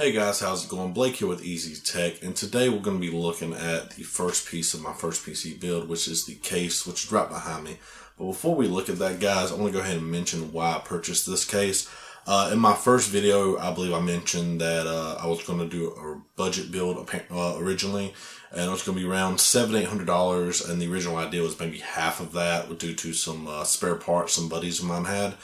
Hey guys, how's it going? Blake here with Easy Tech, and today we're going to be looking at the first piece of my first PC build, which is the case, which is right behind me. But before we look at that, guys, I want to go ahead and mention why I purchased this case. In my first video, I believe I mentioned that I was going to do a budget build originally, and it was going to be around $700–800, and the original idea was maybe half of that due to some spare parts some buddies of mine had.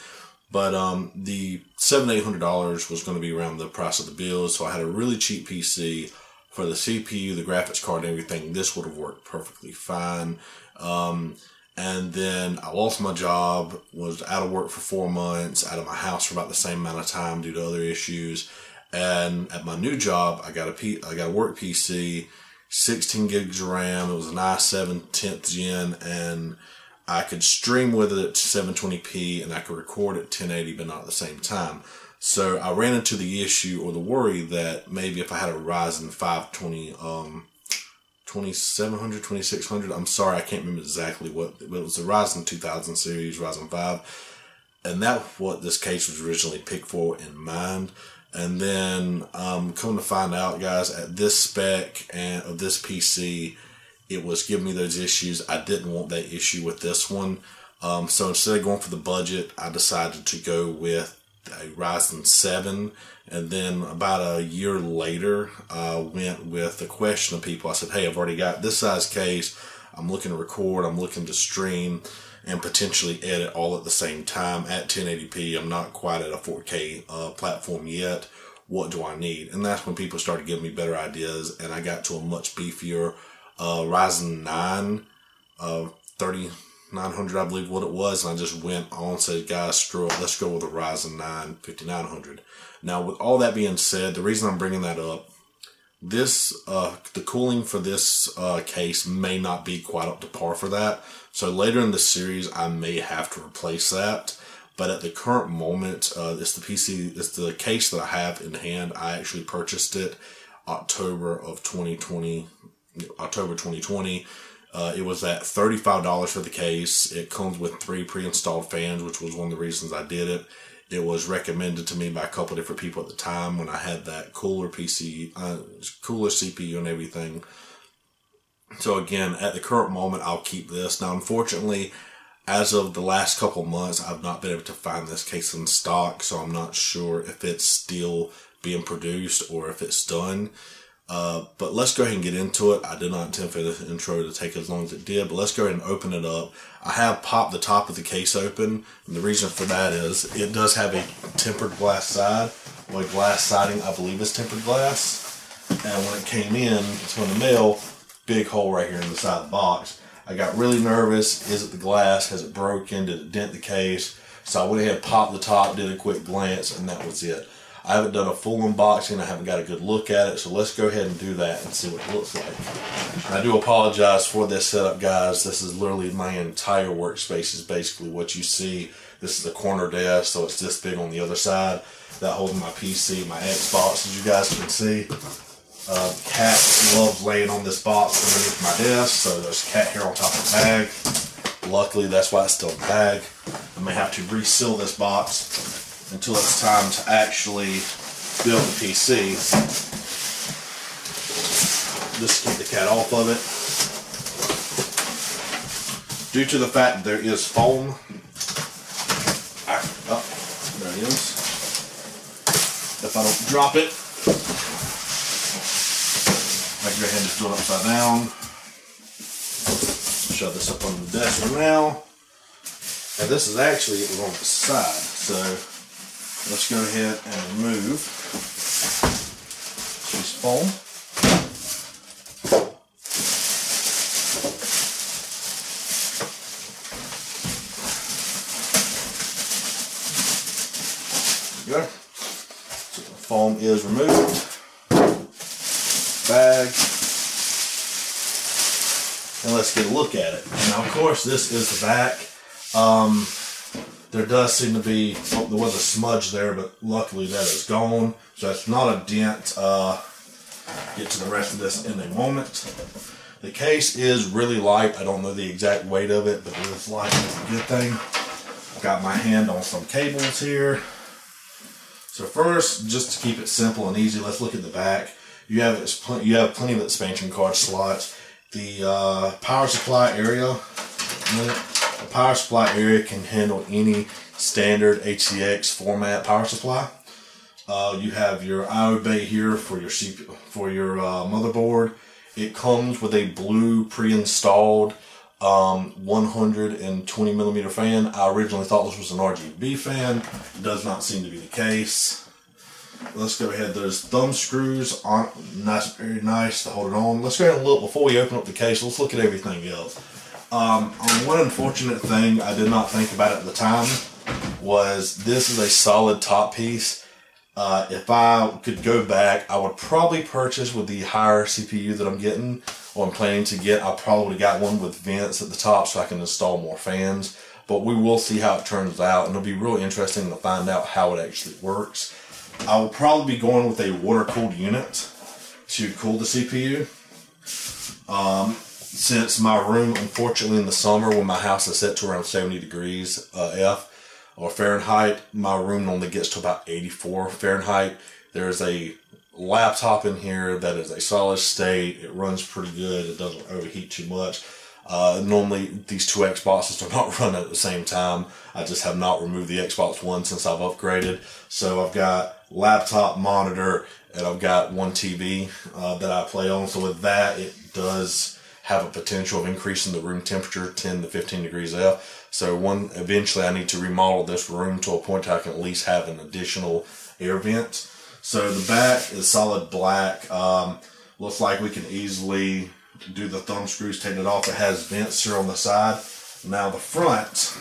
But the $700–800 was going to be around the price of the build, so I had a really cheap PC for the CPU, the graphics card, and everything. This would have worked perfectly fine. And then I lost my job, was out of work for 4 months, out of my house for about the same amount of time due to other issues. And at my new job, I got a work PC, 16 gigs of RAM. It was an i7 10th gen, and I could stream with it at 720p, and I could record at 1080, but not at the same time. So I ran into the issue or the worry that maybe if I had a Ryzen 5 2700, 2600, I'm sorry, I can't remember exactly what, but it was a Ryzen 2000 series, Ryzen 5, and that's what this case was originally picked for in mind. And then come to find out, guys, at this spec and of this PC, it was giving me those issues. I didn't want that issue with this one. So instead of going for the budget, I decided to go with a Ryzen 7. And then about a year later, I went with a question of people. I said, hey, I've already got this size case. I'm looking to record. I'm looking to stream and potentially edit all at the same time at 1080p. I'm not quite at a 4K platform yet. What do I need? And that's when people started giving me better ideas. And I got to a much beefier Ryzen 9 3900, I believe what it was, and I just went on and said, guys, screw it, let's go with a Ryzen 9 5900. Now, with all that being said, the reason I'm bringing that up, this the cooling for this case may not be quite up to par for that, so later in the series I may have to replace that. But at the current moment, it's the case that I have in hand. I actually purchased it October 2020. It was at $35 for the case. It comes with 3 pre-installed fans, which was one of the reasons I did it. It was recommended to me by a couple different people at the time when I had that cooler PC, cooler CPU and everything. So again, at the current moment, I'll keep this. Now, unfortunately, as of the last couple months, I've not been able to find this case in stock, so I'm not sure if it's still being produced or if it's done. But let's go ahead and get into it. I did not intend for this intro to take as long as it did, but let's go ahead and open it up. I have popped the top of the case open, and the reason for that is it does have a tempered glass side, or a glass siding, I believe is tempered glass. And when it came in, it's in the mail, big hole right here in the side of the box. I got really nervous. Is it the glass? Has it broken? Did it dent the case? So I went ahead and popped the top, did a quick glance, and that was it. I haven't done a full unboxing. I haven't got a good look at it. So let's go ahead and do that and see what it looks like. And I do apologize for this setup, guys. This is literally my entire workspace is basically what you see. This is a corner desk, so it's this big on the other side. That holds my PC, my Xbox, as you guys can see. Cat loves laying on this box underneath my desk, so there's cat hair on top of the bag. Luckily, that's why it's still in the bag. I may have to reseal this box until it's time to actually build the PC. Just keep the cat off of it. Due to the fact that there is foam, there it is. If I don't drop it, I can go ahead and just do it upside down. Shove this up on the desk for now. And this is actually, it was on the side, so let's go ahead and remove this foam. There we go. So the foam is removed. Bag. And let's get a look at it. Now, of course, this is the back. There does seem to be, there was a smudge there, but luckily that is gone. So it's not a dent. Get to the rest of this in a moment. The case is really light. I don't know the exact weight of it, but it is light. It's a good thing. I've got my hand on some cables here. So first, just to keep it simple and easy, let's look at the back. You have plenty of expansion card slots. The power supply area, the power supply area can handle any standard HCX format power supply. You have your I/O bay here for your motherboard. It comes with a blue pre-installed 120 millimeter fan. I originally thought this was an RGB fan. It does not seem to be the case. Let's go ahead. There's thumb screws on, nice, very nice to hold it on. Let's go ahead and look before we open up the case. Let's look at everything else. One unfortunate thing I did not think about at the time was this is a solid top piece. If I could go back, I would probably purchase with the higher CPU that I'm getting, or I'm planning to get. I probably got one with vents at the top so I can install more fans. But we will see how it turns out, and it'll be really interesting to find out how it actually works. I will probably be going with a water-cooled unit to cool the CPU. Since my room, unfortunately, in the summer when my house is set to around 70 degrees F or Fahrenheit, my room only gets to about 84 Fahrenheit. There's a laptop in here that is a solid state. It runs pretty good. It doesn't overheat too much. Normally, these two Xboxes do not run at the same time. I just have not removed the Xbox One since I've upgraded. So I've got laptop, monitor, and I've got one TV that I play on. So with that, it does have a potential of increasing the room temperature 10 to 15 degrees F. So eventually I need to remodel this room to a point where I can at least have an additional air vent. So the back is solid black. Looks like we can easily do the thumb screws, take it off. It has vents here on the side. Now the front,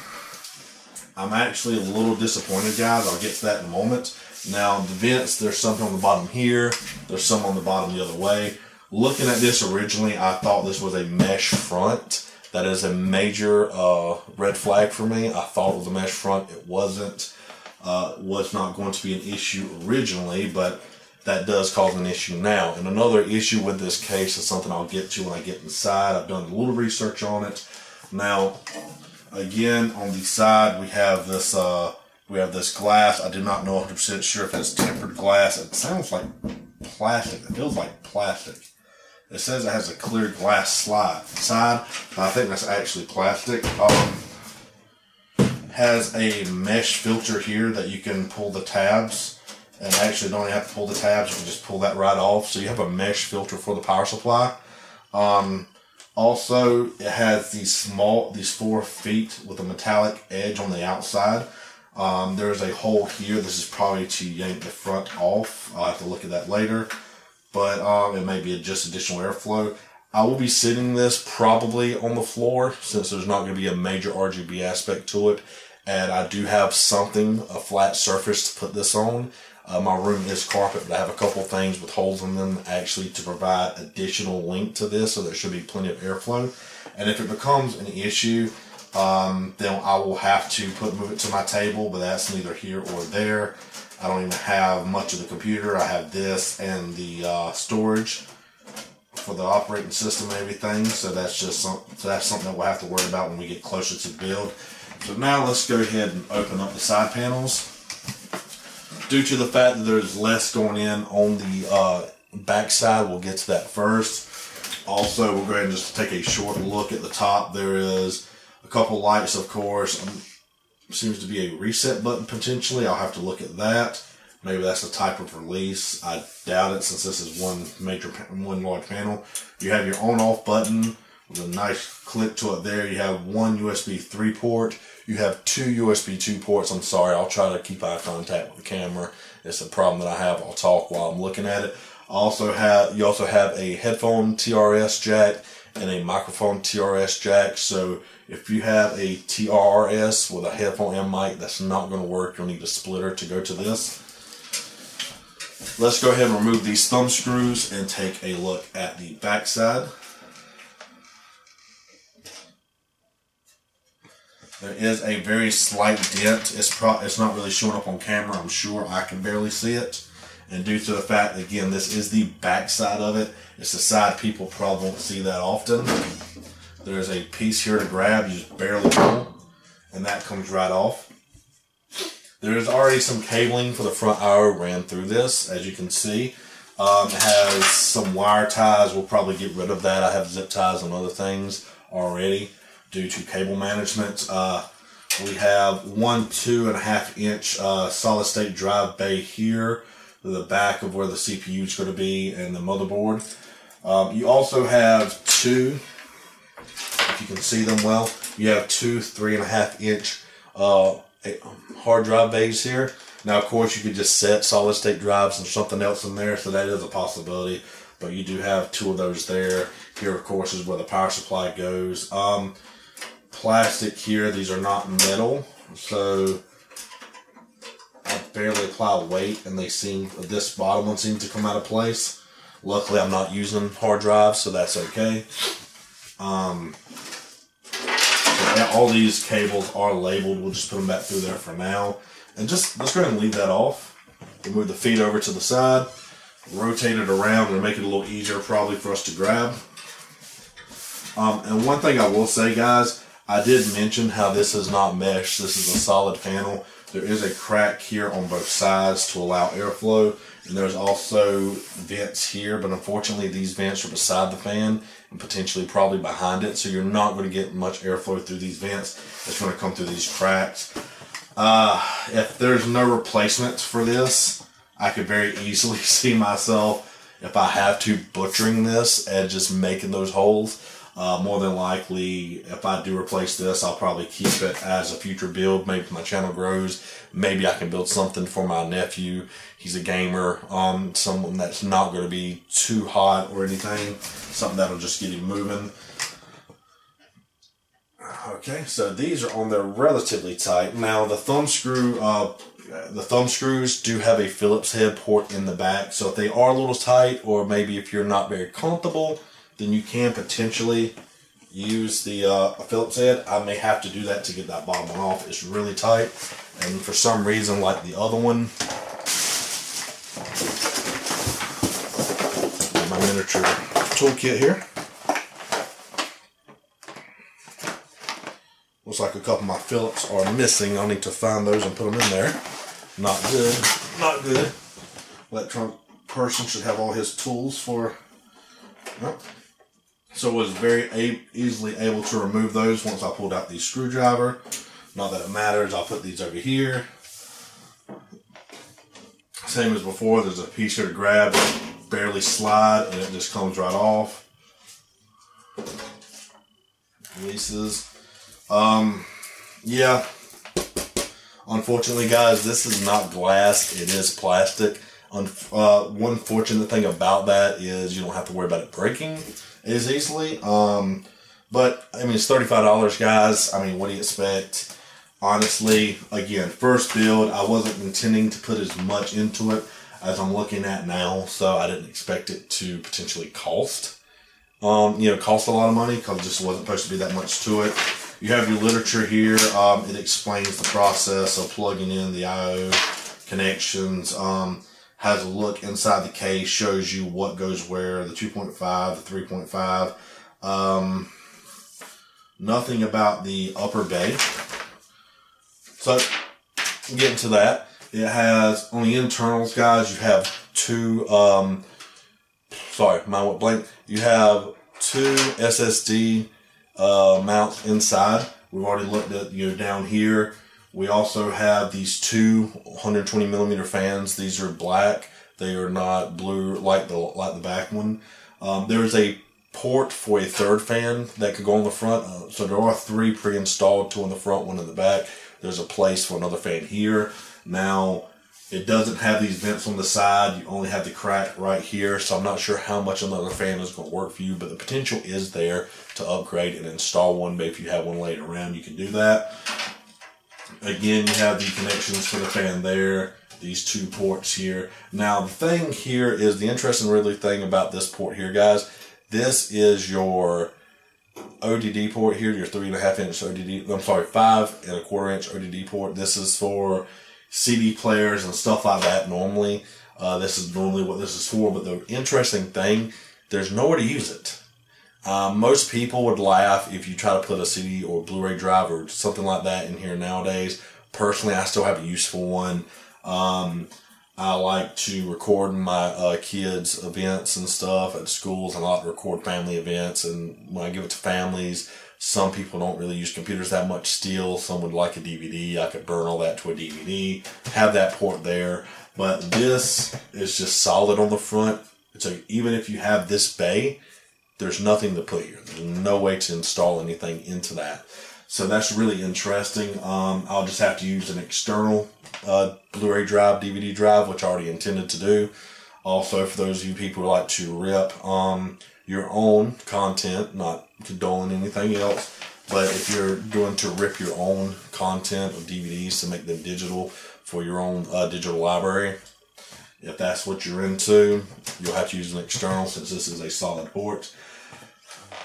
I'm actually a little disappointed, guys. I'll get to that in a moment. Now the vents, there's something on the bottom here. There's some on the bottom the other way. Looking at this originally, I thought this was a mesh front. That is a major red flag for me. I thought it was a mesh front. It wasn't. Was not going to be an issue originally, but that does cause an issue now. And another issue with this case is something I'll get to when I get inside. I've done a little research on it. Now, again, on the side we have this glass. I did not know 100% sure if it's tempered glass. It sounds like plastic. It feels like plastic. It says it has a clear glass side, but I think that's actually plastic. Has a mesh filter here that you can pull the tabs, and actually don't even have to pull the tabs. You can just pull that right off. So you have a mesh filter for the power supply. Also, it has these 4 feet with a metallic edge on the outside. There's a hole here. This is probably to yank the front off. I'll have to look at that later. But it may be just additional airflow. I will be sitting this probably on the floor since there's not going to be a major RGB aspect to it. And I do have a flat surface to put this on. My room is carpet, but I have a couple things with holes in them actually to provide additional length to this, so there should be plenty of airflow. And if it becomes an issue, then I will have to move it to my table, but that's neither here or there. I don't even have much of the computer. I have this and the storage for the operating system and everything. So that's something that we'll have to worry about when we get closer to the build. So now let's go ahead and open up the side panels. Due to the fact that there's less going in on the back side, we'll get to that first. Also, we'll go ahead and just take a short look at the top. There is a couple lights, of course. Seems to be a reset button potentially. I'll have to look at that. Maybe that's a type of release. I doubt it since this is one large panel. You have your on-off button with a nice click to it there. You have one USB 3 port. You have 2 USB 2 ports. I'm sorry, I'll try to keep eye contact with the camera. It's a problem that I have. I'll talk while I'm looking at it. You also have a headphone TRS jack and a microphone TRS jack. So if you have a TRS with a headphone and mic, that's not going to work. You'll need a splitter to go to this. Let's go ahead and remove these thumb screws and take a look at the back side. There is a very slight dent. It's not really showing up on camera. I'm sure I can barely see it. And due to the fact, again, this is the back side of it. It's the side people probably won't see that often. There's a piece here to grab. You just barely pull, and that comes right off. There's already some cabling for the front IO ran through this, as you can see. It has some wire ties. We'll probably get rid of that. I have zip ties and other things already due to cable management. We have one 2.5 inch solid state drive bay here to the back of where the CPU is going to be and the motherboard. You also have two, if you can see them well, you have two 3.5 inch hard drive bays here. Now, of course, you could just set solid state drives and something else in there, so that is a possibility. But you do have two of those there. Here, of course, is where the power supply goes. Plastic here. These are not metal, so I barely apply weight, and they seem, this bottom one seems to come out of place. Luckily, I'm not using hard drives, so that's okay. All these cables are labeled. We'll just put them back through there for now. And just, let's go ahead and leave that off. We'll move the feet over to the side, rotate it around, and make it a little easier probably for us to grab. And one thing I will say, guys, I did mention how this is not mesh. This is a solid panel. There is a crack here on both sides to allow airflow. And there's also vents here, but unfortunately these vents are beside the fan and potentially probably behind it. So you're not going to get much airflow through these vents. It's going to come through these cracks. If there's no replacement for this, I could very easily see myself, if I have to, butchering this and just making those holes. More than likely, if I do replace this, I'll probably keep it as a future build. Maybe if my channel grows, maybe I can build something for my nephew. He's a gamer, someone that's not going to be too hot or anything. Something that'll just get him moving. Okay, so these are on there relatively tight. Now the thumb screws do have a Phillips head port in the back. So if they are a little tight, or maybe if you're not very comfortable, then you can potentially use the Phillips head. I may have to do that to get that bottom one off. It's really tight, and for some reason, like the other one, my miniature toolkit here. Looks like a couple of my Phillips are missing. I'll need to find those and put them in there. Not good. Not good. Electronic person should have all his tools for... Nope. So I was very easily able to remove those once I pulled out the screwdriver. Not that it matters. I'll put these over here. Same as before. There's a piece here to grab. Barely slide, and it just comes right off. Releases. Yeah. Unfortunately, guys, this is not glass. It is plastic. One fortunate thing about that is you don't have to worry about it breaking as easily. But, I mean, it's $35, guys. I mean, what do you expect? Honestly, again, first build, I wasn't intending to put as much into it as I'm looking at now, so I didn't expect it to potentially cost. Cost a lot of money, because it just wasn't supposed to be that much to it. You have your literature here. It explains the process of plugging in the I/O connections. Has a look inside the case, shows you what goes where, the 2.5, the 3.5. Nothing about the upper bay. So, getting to that, it has, on the internals, guys, you have two, sorry, mine went blank. You have two SSD mounts inside. We've already looked at, down here. We also have these two 120mm fans. These are black. They are not blue like the back one. There is a port for a third fan that could go on the front. So there are three pre-installed, two on the front, one in the back. There's a place for another fan here. Now, it doesn't have these vents on the side. You only have the crack right here. So I'm not sure how much another fan is going to work for you, but the potential is there to upgrade and install one. Maybe if you have one laying around, you can do that. Again, you have the connections for the fan there, these two ports here. Now, the thing here is, the interesting really thing about this port here, guys, this is your ODD port here, your 3.5 inch ODD, I'm sorry, 5.25 inch ODD port. This is for CD players and stuff like that normally. This is normally what this is for, but the interesting thing, there's nowhere to use it. Most people would laugh if you try to put a CD or Blu-ray drive or something like that in here nowadays, Personally, I still have a useful one. I like to record my kids' events and stuff at schools, and I like to record family events. And when I give it to families, some people don't really use computers that much still. Some would like a DVD. I could burn all that to a DVD, have that port there. But this is just solid on the front. So even if you have this bay, there's nothing to put here. There's no way to install anything into that. So that's really interesting. I'll just have to use an external Blu-ray drive, DVD drive, which I already intended to do. Also, for those of you people who like to rip your own content, not condoning anything else, but if you're doing to rip your own content of DVDs to make them digital for your own digital library, if that's what you're into, you'll have to use an external since this is a solid port.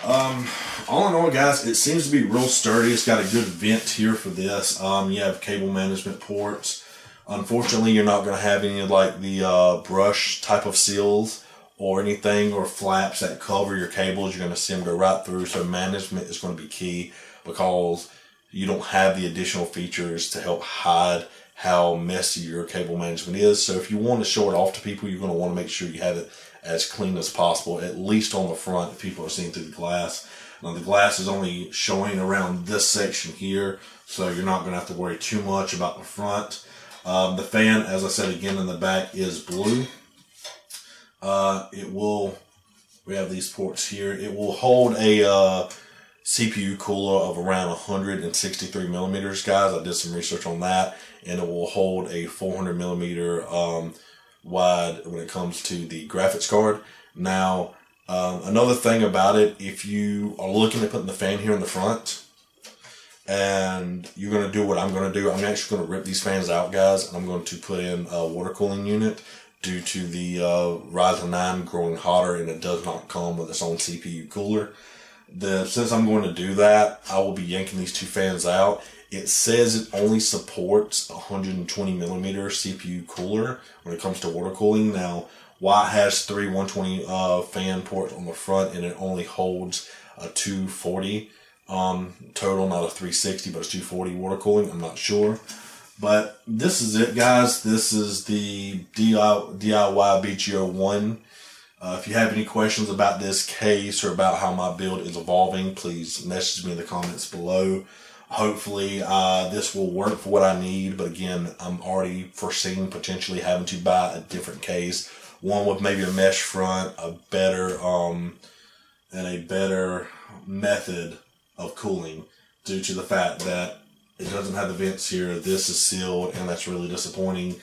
All in all, guys, it seems to be real sturdy. It's got a good vent here for this. You have cable management ports. Unfortunately, you're not going to have any of like the brush type of seals or anything or flaps that cover your cables. You're going to see them go right through. So management is going to be key because you don't have the additional features to help hide how messy your cable management is. So if you want to show it off to people, you're going to want to make sure you have it as clean as possible, at least on the front if people are seeing through the glass. Now the glass is only showing around this section here, so you're not going to have to worry too much about the front. The fan, as I said again in the back, is blue. We have these ports here. It will hold a CPU cooler of around 163 millimeters, guys. I did some research on that, and it will hold a 400 millimeter wide when it comes to the graphics card. Now, another thing about it, if you are looking at putting the fan here in the front, and you're going to do what I'm going to do, I'm actually going to rip these fans out, guys, and I'm going to put in a water cooling unit due to the Ryzen 9 growing hotter, and it does not come with its own CPU cooler. Since I'm going to do that, I will be yanking these two fans out. It says it only supports 120 millimeter CPU cooler when it comes to water cooling. Now, why it has three 120 fan ports on the front and it only holds a 240 total, not a 360, but it's 240 water cooling, I'm not sure. But this is it, guys. This is the DIY BGO1. If you have any questions about this case or about how my build is evolving, please message me in the comments below. Hopefully this will work for what I need, but again, I'm already foreseeing potentially having to buy a different case, one with maybe a mesh front, a better and a better method of cooling, due to the fact that it doesn't have the vents here. This is sealed, and that's really disappointing.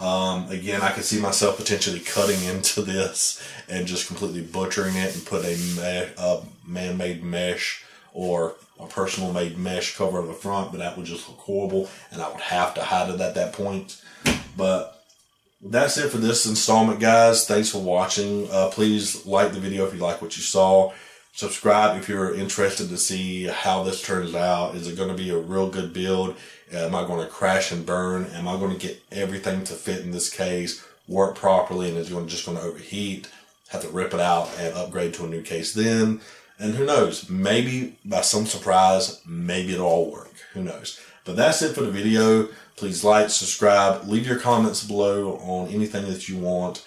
Again, I could see myself potentially cutting into this and just completely butchering it and put a man-made mesh or a personal made mesh cover on the front, but that would just look horrible, and I would have to hide it at that point. But that's it for this installment, guys. Thanks for watching. Please like the video if you like what you saw. Subscribe if you're interested to see how this turns out. Is it going to be a real good build? Am I going to crash and burn? Am I going to get everything to fit in this case, work properly, and is it just going to overheat? Have to rip it out and upgrade to a new case then? And who knows, maybe by some surprise, maybe it'll all work. Who knows? But that's it for the video. Please like, subscribe, leave your comments below on anything that you want,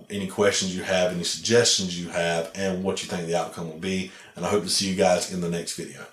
any questions you have, any suggestions you have, and what you think the outcome will be. And I hope to see you guys in the next video.